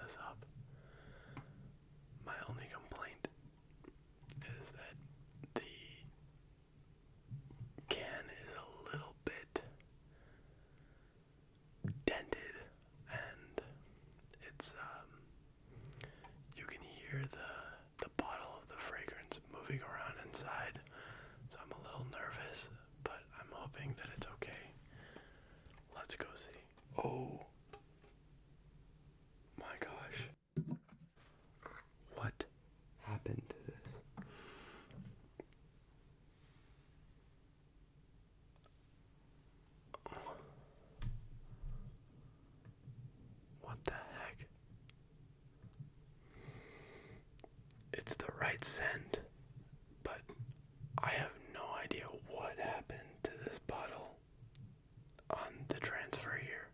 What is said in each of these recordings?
this up. My only complaint is that the can is a little bit dented, and it's you can hear the bottle of the fragrance moving around inside, so I'm a little nervous, but I'm hoping that it's okay. Let's go see. Oh my gosh. What happened to this? What the heck? It's the right scent, but I have no idea what happened to this bottle on the transfer here.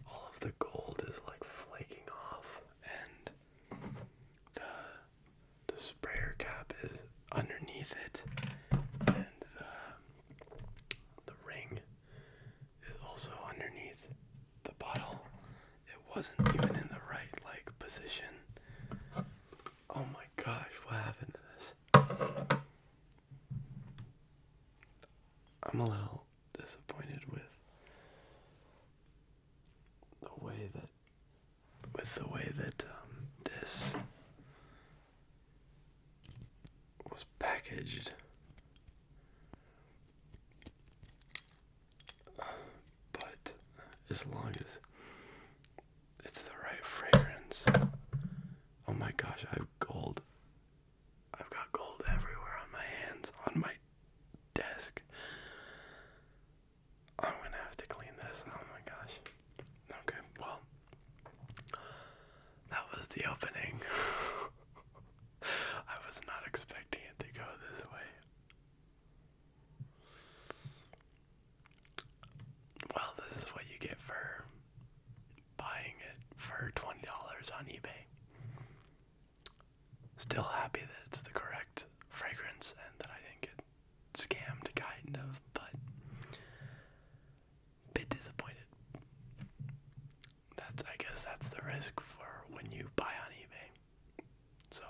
All of the gold is like flaking off, and the sprayer cap is underneath it, and the ring is also underneath the bottle. It wasn't even in the right position. Oh my gosh, what happened to this? I'm a little disappointed with the way that this was packaged. But as long as it's the right fragrance. Oh my gosh, I have gold. I've got gold everywhere on my hands, on my desk. I'm gonna have to clean this. Oh my gosh. Okay, well, that was the opening. I was not expecting it to go this way. Well, this is what you get for buying it for $20 on eBay. Still happy that it's the correct fragrance and that I didn't get scammed, kind of, but a bit disappointed. I guess that's the risk for when you buy on eBay. So,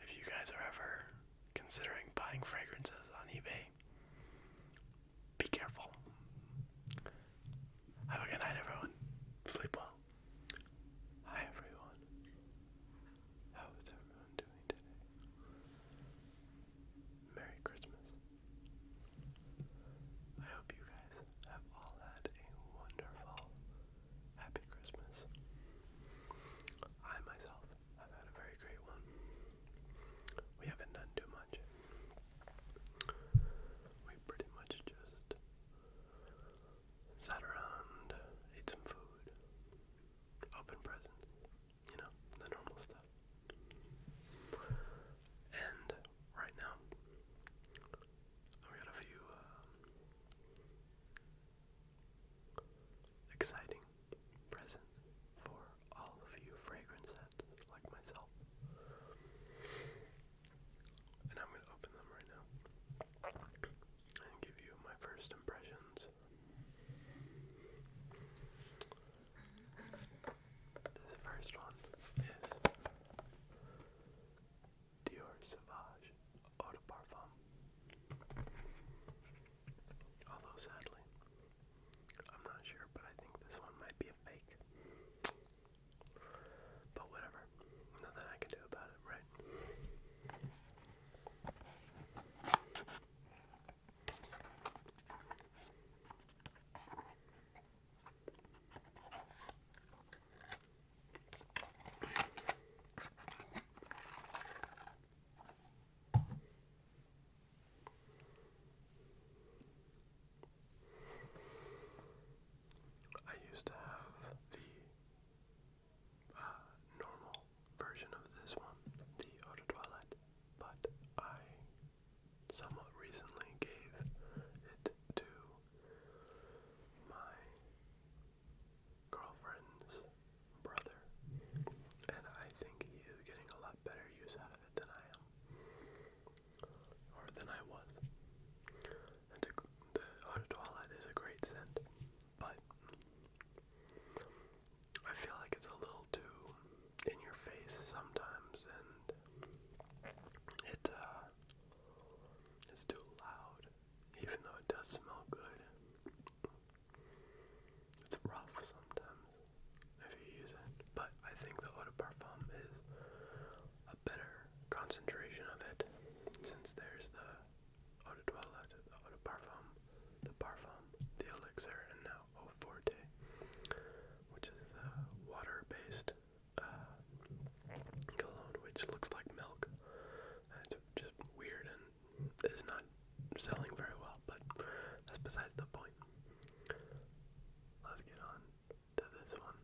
if you guys are ever considering buying fragrances on eBay, be careful. Have a good night, everyone. Sleep well. Hi, everyone. How is everyone doing today? Merry Christmas. I hope you guys have all had a wonderful, happy Christmas. which looks like milk. And it's just weird and is not selling very well, but that's besides the point. Let's get on to this one.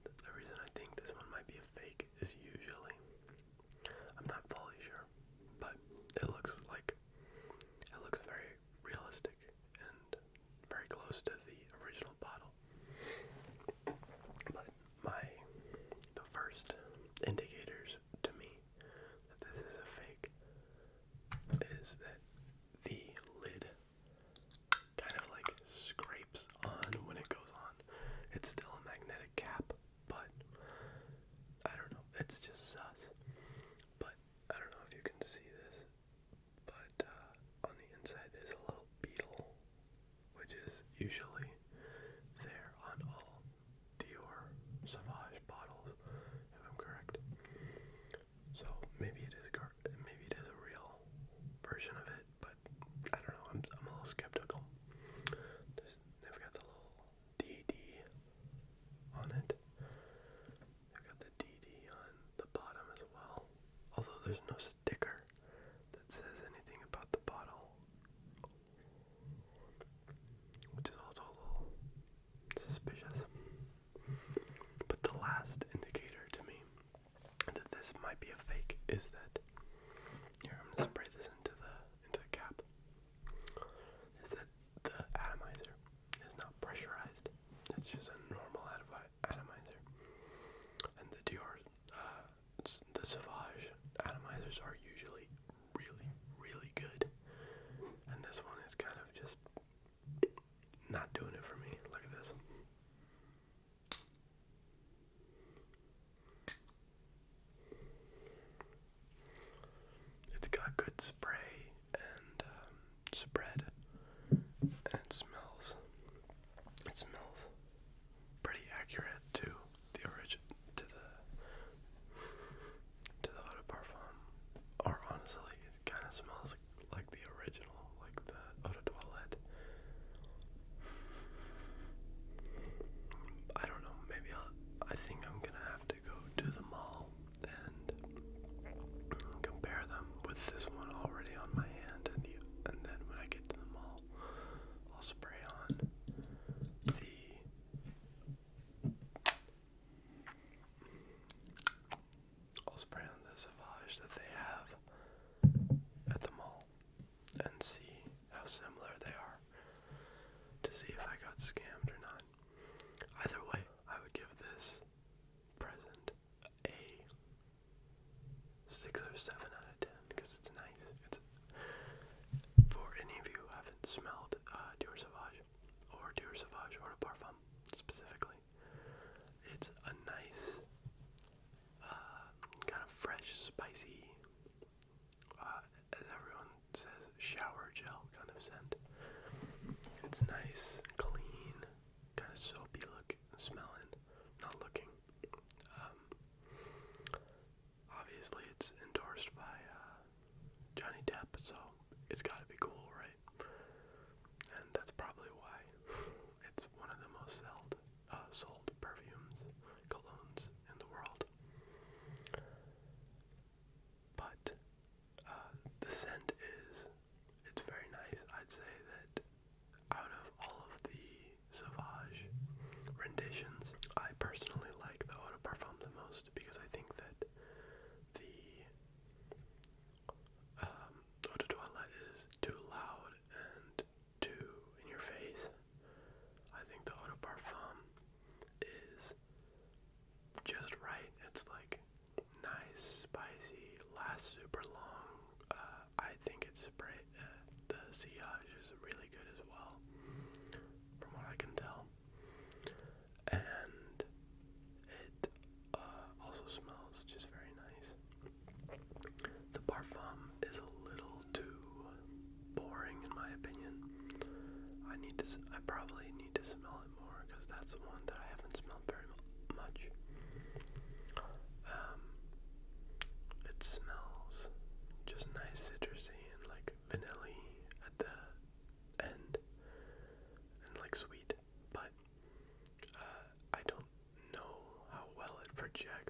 The reason I think this one might be a fake is usually, I'm not fully sure, but it looks very realistic and very close to the original bottle. But the first indicators to me that this is a fake is that the lid kind of like scrapes on when it goes on. It's still a magnetic cap, but I don't know, it's just sus. But I don't know if you can see this, but on the inside there's a little beetle, which is usually there on all Dior Sauvage bottles, if I'm correct. So maybe it is a real version of it, but I don't know. I'm a little skeptical. They've got the little DD on it. They've got the DD on the bottom as well. Although there's no sticker that says anything about the bottle, which is also a little suspicious. But the last indicator to me that this might be a fake is that, here, I'm gonna spray this into the cap, is that the atomizer is not pressurized. It's just a normal atomizer. And the Dior, the Sauvage atomizers are usually really, really good. And this one is kind of just not doing it for me. Look at this. It's got good spray and spread, and it smells pretty accurate to the eau de parfum. Or honestly, it kind of smells like the original, like the eau de toilette. I don't know, maybe I think I'm gonna have to go to the mall and compare them with this one already on my hand, and then when I get to the mall, I'll spray on the Sauvage that they have at the mall and see how similar they are, to see if I got scammed or not. Either way, I would give this present a 6 or 7 out of 10 because it's nice. It's, for any of you who haven't smelled Dior Sauvage or Dior Sauvage Eau de Parfum specifically, it's a nice, kind of fresh, spicy, as everyone says, shower gel kind of scent. It's nice, clean, kind of soapy smelling, not looking. Obviously it's endorsed by Johnny Depp, so it's gotta be cool, right? And that's probably why it's one of the most sold perfumes, colognes in the world. But the scent it's very nice. I'd say that out of all of the Sauvage renditions, I personally like the Eau de Parfum the most because I think that the Eau de Toilette is too loud and too in your face. I think the Eau de Parfum is just right. It's like nice, spicy, lasts super long. I think it's the sillage is really good as well, from what I can tell. And it also smells just very nice. The parfum is a little too boring in my opinion. I probably need to smell it more because that's the one that I haven't smelled very much. It smells just nice, citrusy, and like vanilla at the end, and like sweet. But I don't know how well it projects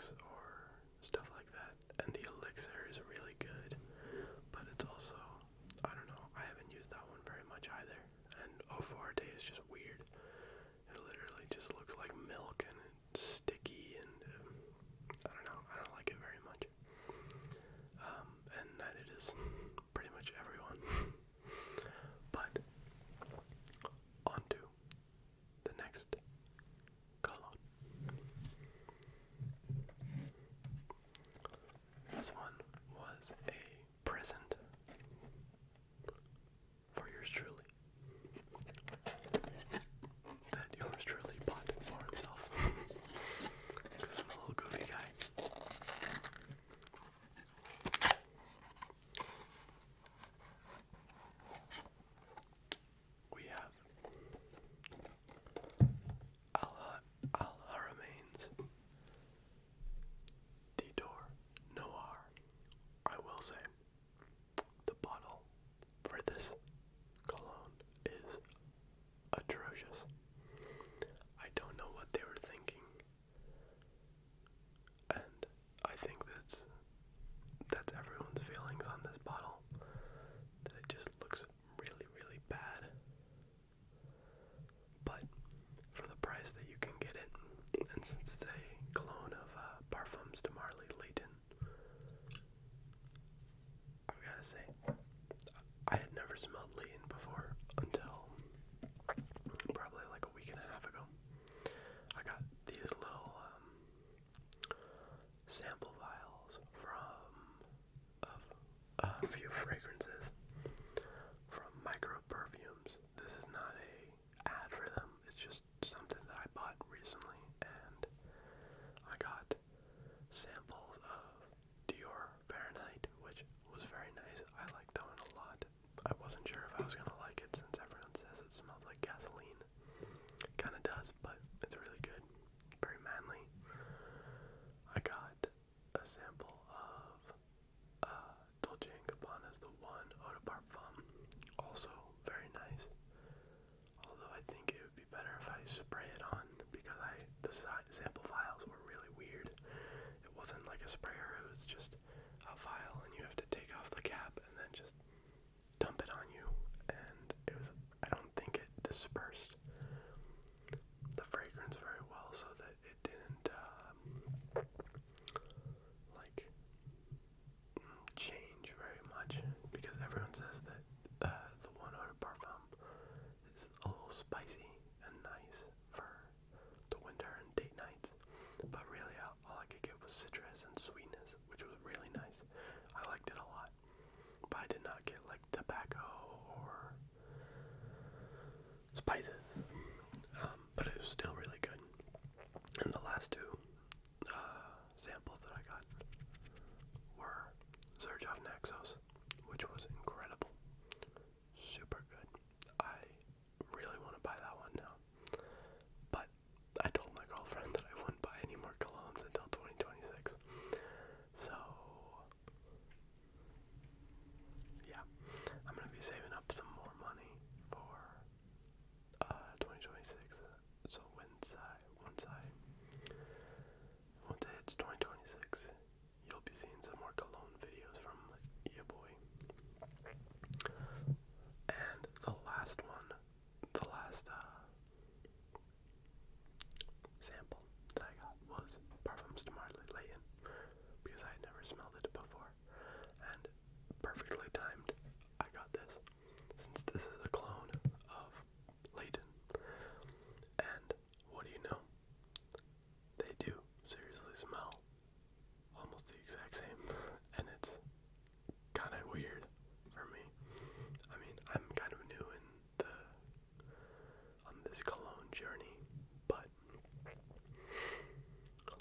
sample vials of a few fragrances from Micro Perfumes. This is not a ad for them. It's just something that I bought recently, and I got samples of Dior Fahrenheit, which was very nice. I liked that one a lot. I wasn't sure if I was gonna like it since everyone says it smells like gasoline. Kinda does, but it's really good. Very manly. I got a sample of Dolce & Gabbana's The One Eau de Parfum. Also very nice. Although I think it would be better if I spray it on, because the sample vials were really weird. It wasn't like a sprayer, it was just a vial and you have to take off the cap and then just dump it on you. And I don't think it dispersed the fragrance very well, so that it didn't change very much, because everyone says that the One Eau de Parfum is a little spicy and nice for the winter and date nights, but really all I could get was citrus and sweetness, which was really nice. I liked it a lot, but I did not get like tobacco or spices, but it was still really good. And the last two samples that I got were Xerjoff Naxos, which was incredible. Super good. I really want to buy that one now. But I told my girlfriend that I wouldn't buy any more colognes until 2026. So, yeah. I'm going to be saving up some more money for 2026. So once it hits 2026, you'll be seeing some more cologne videos from ya boy. And the last sample that I got was Parfums de Layton, because I had never smelled it before. And perfectly timed, I got this, since this is a clone of Layton. And what do you know? They do seriously smell almost the exact same, and it's kind of weird for me. I mean, I'm kind of new on this cologne journey, but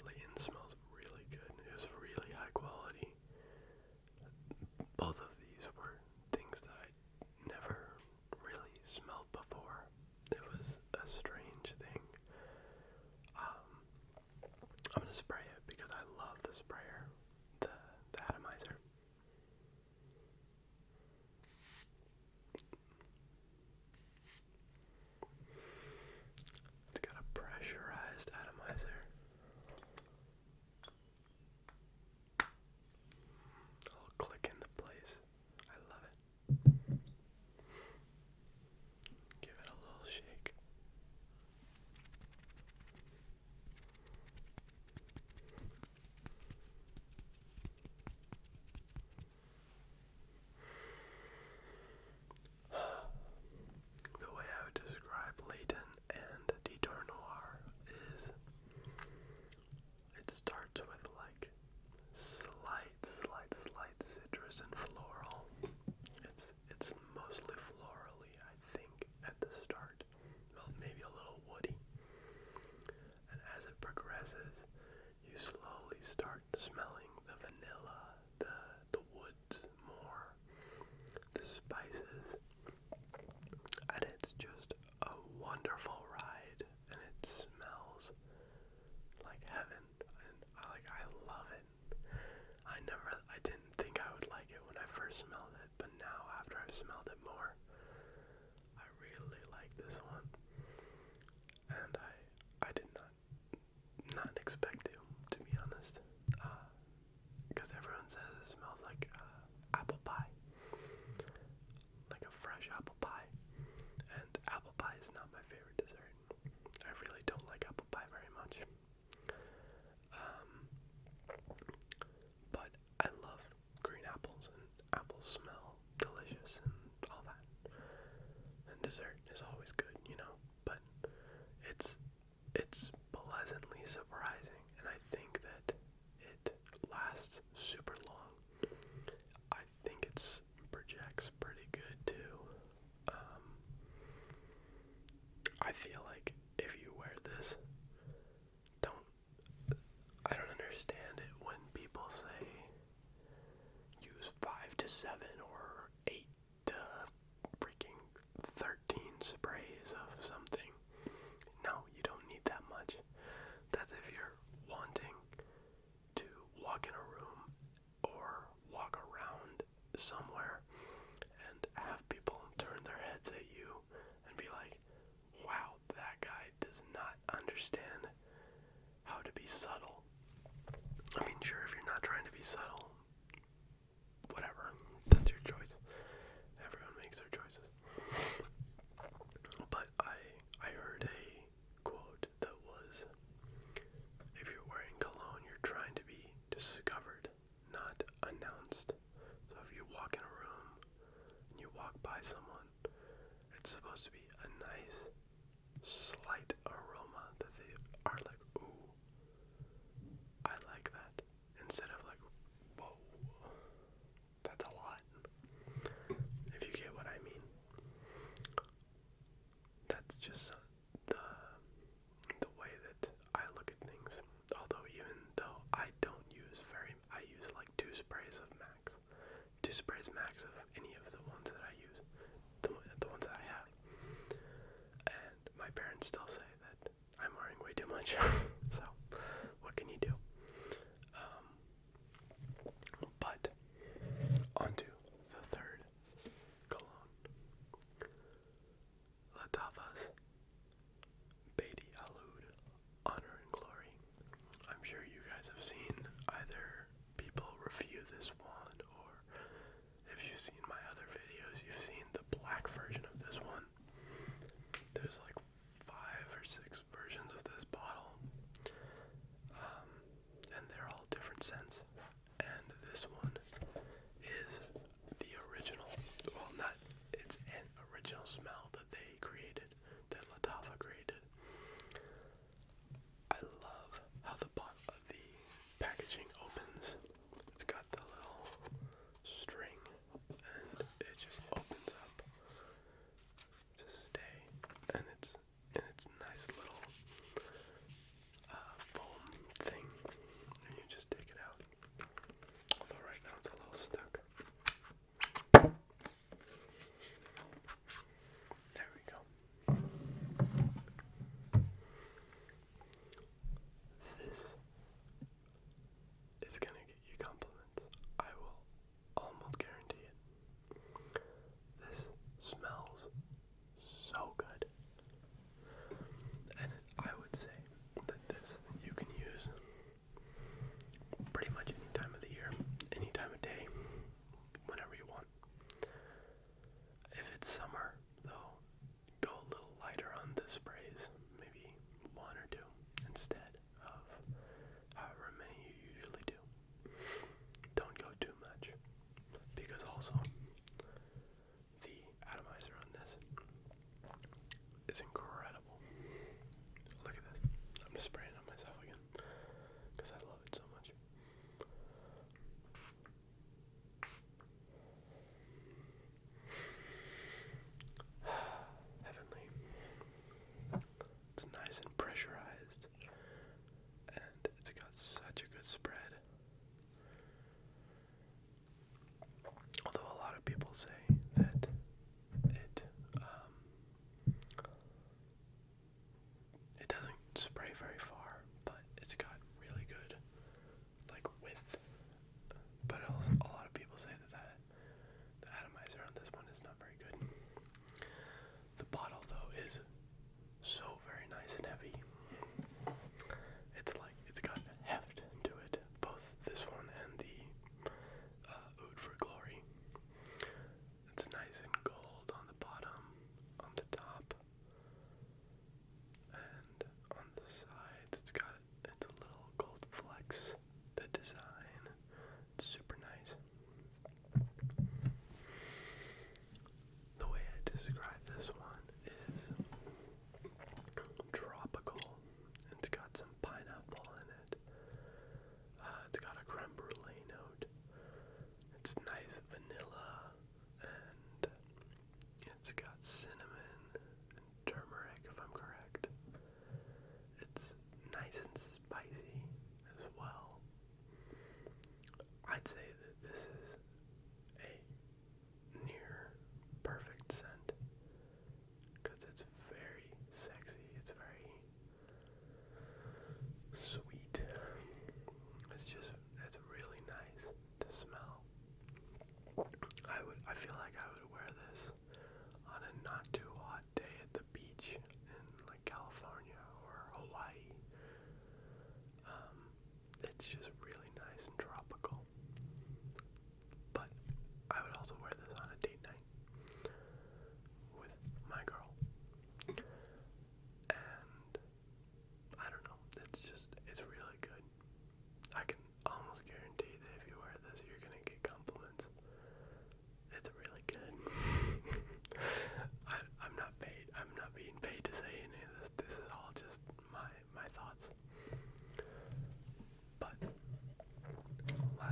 Layton smells really good. It was really high quality. Both of these were things that I never really smelled before. It was a strange thing. I'm gonna spray it because I love the sprayer, the atomizer. It's got a pressurized atomizer. A little click into place. I love it. Give it a little shake. The way I would describe Layton and Detour Noir is it starts with like slight citrus and floral. It's mostly florally, I think, at the start. Well, maybe a little woody. And as it progresses, you slowly start smelling the vanilla, the woods more, the spices, and it's just a wonderful ride, and it smells like heaven, and I love it. I didn't think I would like it when I first smelled it, but now after I've smelled it more, I really like this one, and I did not expect to be honest, because everyone says it smells like apple pie, like a fresh apple pie, and apple pie is not my favorite dessert. I really don't like apple pie very much. But I love green apples, and apples to 7 or 8 to freaking 13 sprays of something. No, you don't need that much. That's if you're wanting to walk in a room or walk around somewhere and have people turn their heads at you and be like, wow, that guy does not understand how to be subtle. I mean, sure, if you're not trying to be subtle, whatever, that's your choice. Everyone makes their choices. But I heard a quote that was, if you're wearing cologne, you're trying to be discovered, not announced. So if you walk in a room and you walk by someone, it's supposed to be a nice, slight aroma that they are like, ooh, I like that. Instead of like, whoa, that's a lot. If you get what I mean. That's just the way that I look at things. Although even though I use like 2 sprays of Max. 2 sprays Max of any of the ones that I use. The ones that I have. And my parents still say that I'm wearing way too much. So, what can you do? But, onto the third cologne. Latava's Beatty Alud, Honor and Glory. I'm sure you guys have seen either people review this one, or if you've seen my other videos, you've seen the black version of this one. There's like 5 or 6 versions of this bottle.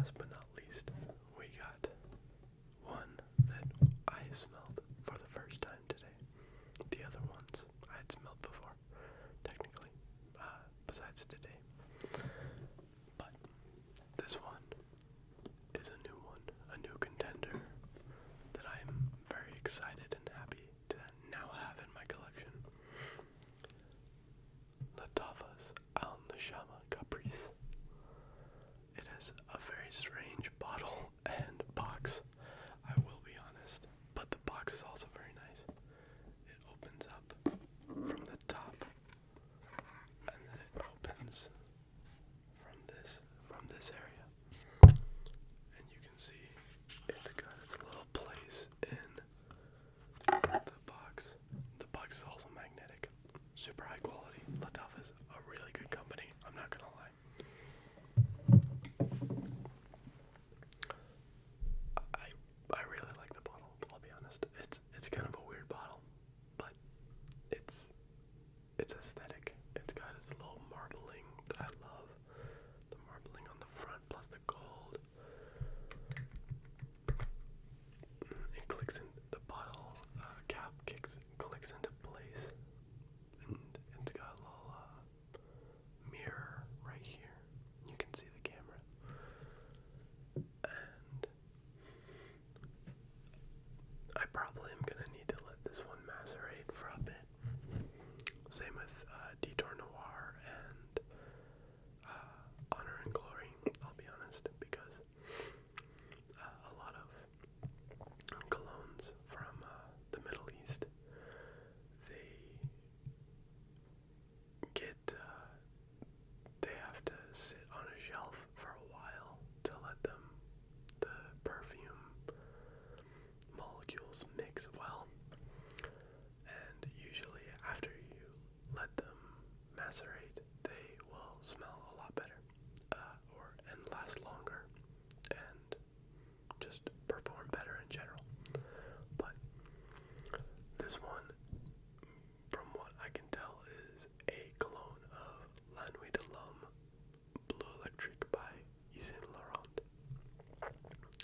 last but not least, we got one that I smelled for the first time today. The other ones I had smelled before, technically, besides today. But this one is a new one, a new contender that I am very excited and happy to now have in my collection. Latava's Al Nashama Caprice. It has a very strange bottle and box, I will be honest, but the box is also very nice. It opens up from the top, and then it opens from this area, and you can see it's got its little place in the box. The box is also magnetic, super high quality. Latava is a really good company, I'm not gonna lie. I really like the bottle, I'll be honest. It's kind of a weird bottle, but it's aesthetic. It's got its little marbling that I love. The marbling on the front plus the gold. It clicks in the bottle cap clicks into place, and it's got a little mirror right here. You can see the camera, and I probably am gonna need to let this one macerate for a bit. Same with Detour Noir and Honor and Glory, I'll be honest, because a lot of colognes from the Middle East, they have to sit on a shelf for a while to let the perfume molecules mix well, and usually after you let them macerate, they will smell a lot better, and last longer, and just perform better in general. But this one, from what I can tell, is a cologne of La Nuit de l'Homme Blue Electric by Yves Saint Laurent,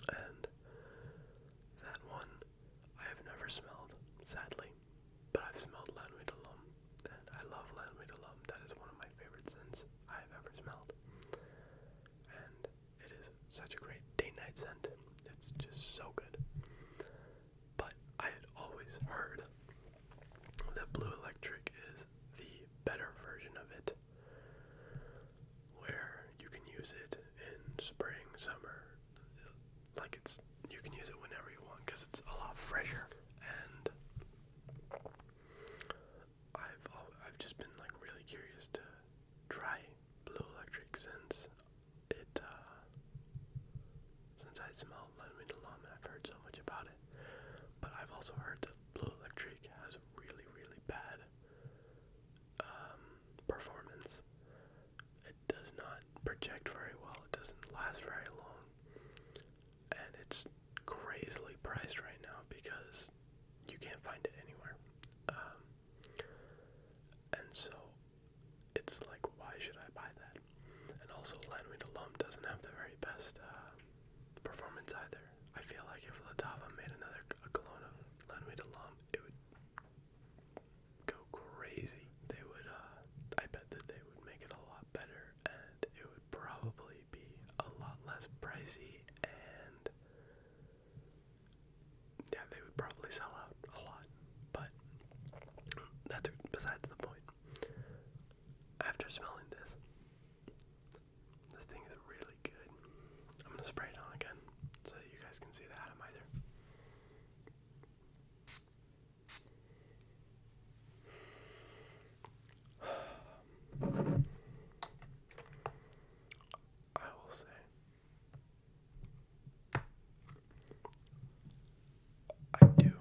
and that one I have never smelled, sadly, but I've smelled La Nuit de l'Homme, and I love La Nuit de l'Homme. That is one of my favorite scents I've ever smelled, and it is such a great date-night scent. It's just so good. But I had always heard that Blue Electric is the better version of it, where you can use it in spring, summer, you can use it whenever you want because it's a lot fresher. And I've just been like really curious to try Blue Electric since I smelled La Nuit de l'Homme and I've heard so much about it. But I've also heard that Blue Electric has really, really bad performance. It does not project very well. It doesn't last very long, and it's crazily priced right now because you can't find it anywhere. And so it's like, why should I buy that? And also, La Nuit de l'Homme doesn't have the very best performance either. I feel like if Latava made a cologne of La Nuit de l'Homme, it would go crazy. They would, I bet that they would make it a lot better, and it would probably be a lot less pricey, and yeah, they would probably sell out a lot. But that's besides the point. After smelling this thing is really good. I'm gonna spray it on again so that you guys can see the atomizer. I will say, I do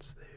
once they